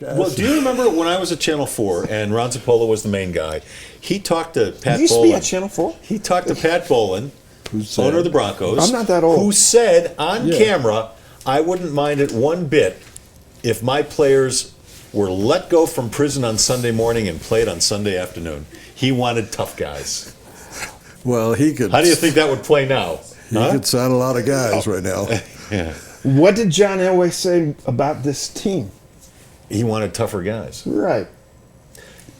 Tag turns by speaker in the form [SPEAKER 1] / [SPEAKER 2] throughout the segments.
[SPEAKER 1] Well, do you remember when I was at Channel 4 and Ron Zappolo was the main guy? He talked to Pat
[SPEAKER 2] You used to
[SPEAKER 1] Bolin.
[SPEAKER 2] be at Channel 4?
[SPEAKER 1] He talked to Pat Bolin, owner of the Broncos.
[SPEAKER 2] I'm not that old.
[SPEAKER 1] Who said on camera, I wouldn't mind it one bit if my players were let go from prison on Sunday morning and played on Sunday afternoon. He wanted tough guys.
[SPEAKER 3] Well, he could.
[SPEAKER 1] How do you think that would play now?
[SPEAKER 3] He could sign a lot of guys right now.
[SPEAKER 1] Yeah.
[SPEAKER 2] What did John Elway say about this team?
[SPEAKER 1] He wanted tougher guys.
[SPEAKER 2] Right.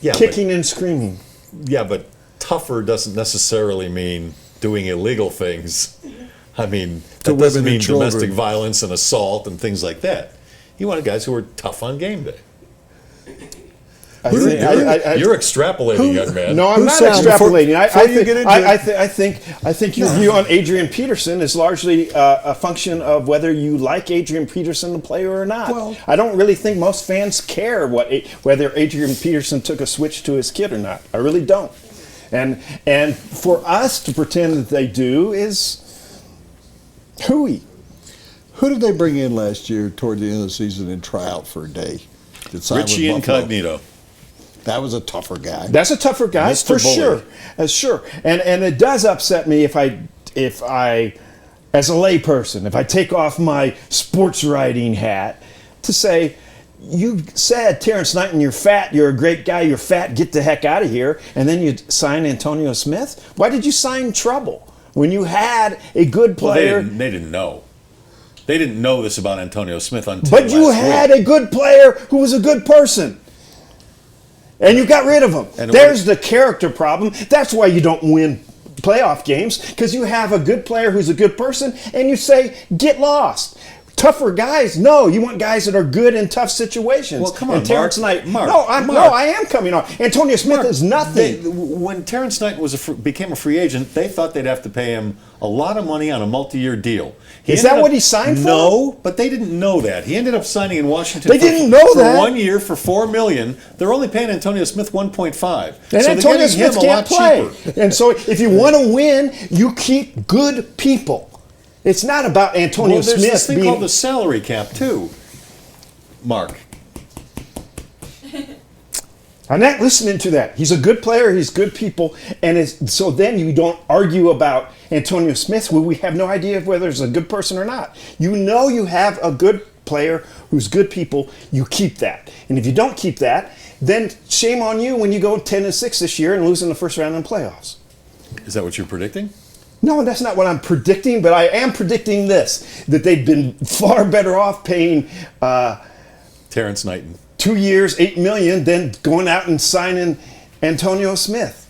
[SPEAKER 1] Yeah,
[SPEAKER 2] Kicking and screaming.
[SPEAKER 1] but tougher doesn't necessarily mean doing illegal things. I mean,
[SPEAKER 3] To
[SPEAKER 1] that doesn't
[SPEAKER 3] women
[SPEAKER 1] mean
[SPEAKER 3] and children.
[SPEAKER 1] domestic violence and assault and things like that. He wanted guys who were tough on game day. You're extrapolating, young man.
[SPEAKER 2] No, I'm
[SPEAKER 3] Who
[SPEAKER 2] not
[SPEAKER 3] sound-
[SPEAKER 2] extrapolating. I think your view on Adrian Peterson is largely a function of whether you like Adrian Peterson, the player, or not.
[SPEAKER 3] Well-
[SPEAKER 2] I don't really think most fans care whether Adrian Peterson took a switch to his kid or not. I really don't. And for us to pretend that they do is hooey.
[SPEAKER 3] Who did they bring in last year toward the end of the season and try out for a day? Did sign with
[SPEAKER 1] Richie
[SPEAKER 3] Buffalo?
[SPEAKER 1] Incognito.
[SPEAKER 3] That was a tougher guy.
[SPEAKER 2] That's a tougher guy
[SPEAKER 1] Mr.
[SPEAKER 2] for
[SPEAKER 1] Bully.
[SPEAKER 2] sure. Sure. And it does upset me if I as a layperson, if I take off my sports writing hat to say, you said, Terrance Knighton, you're fat, you're a great guy, you're fat, get the heck out of here, and then you sign Antonio Smith? Why did you sign trouble when you had a good player?
[SPEAKER 1] Well, they didn't know. They didn't know this about Antonio Smith until
[SPEAKER 2] But you
[SPEAKER 1] last
[SPEAKER 2] had
[SPEAKER 1] week.
[SPEAKER 2] a good player who was a good person. And you got rid of him.
[SPEAKER 1] And
[SPEAKER 2] There's the character problem. That's why you don't win playoff games, because you have a good player who's a good person, and you say, get lost. Tougher guys? No, you want guys that are good in tough situations.
[SPEAKER 1] Well, come on,
[SPEAKER 2] and Terrance
[SPEAKER 1] Mark.
[SPEAKER 2] Knight.
[SPEAKER 1] Mark,
[SPEAKER 2] No,
[SPEAKER 1] Mark.
[SPEAKER 2] I am coming on. Antonio Smith is nothing.
[SPEAKER 1] When Terrance Knight became a free agent, they thought they'd have to pay him a lot of money on a multi-year deal.
[SPEAKER 2] Is that what he signed for?
[SPEAKER 1] No, but they didn't know that. He ended up signing in Washington.
[SPEAKER 2] They didn't know
[SPEAKER 1] for
[SPEAKER 2] that.
[SPEAKER 1] 1 year for $4 million. They're only paying Antonio Smith $1.5.
[SPEAKER 2] And
[SPEAKER 1] so
[SPEAKER 2] Antonio
[SPEAKER 1] they're getting him
[SPEAKER 2] Smith
[SPEAKER 1] a
[SPEAKER 2] can't
[SPEAKER 1] lot
[SPEAKER 2] play.
[SPEAKER 1] cheaper.
[SPEAKER 2] And so if you want to win, you keep good people. It's not about Antonio
[SPEAKER 1] Well, there's
[SPEAKER 2] Smith
[SPEAKER 1] this thing
[SPEAKER 2] being
[SPEAKER 1] called the salary cap too, Mark.
[SPEAKER 2] I'm not listening to that. He's a good player. He's good people. And so then you don't argue about Antonio Smith, where we have no idea whether he's a good person or not. You know you have a good player who's good people. You keep that. And if you don't keep that, then shame on you when you go 10-6 this year and lose in the first round in playoffs.
[SPEAKER 1] Is that what you're predicting?
[SPEAKER 2] No, that's not what I'm predicting, but I am predicting this, that they've been far better off paying
[SPEAKER 1] Terrance Knighton.
[SPEAKER 2] 2 years, $8 million than going out and signing Antonio Smith.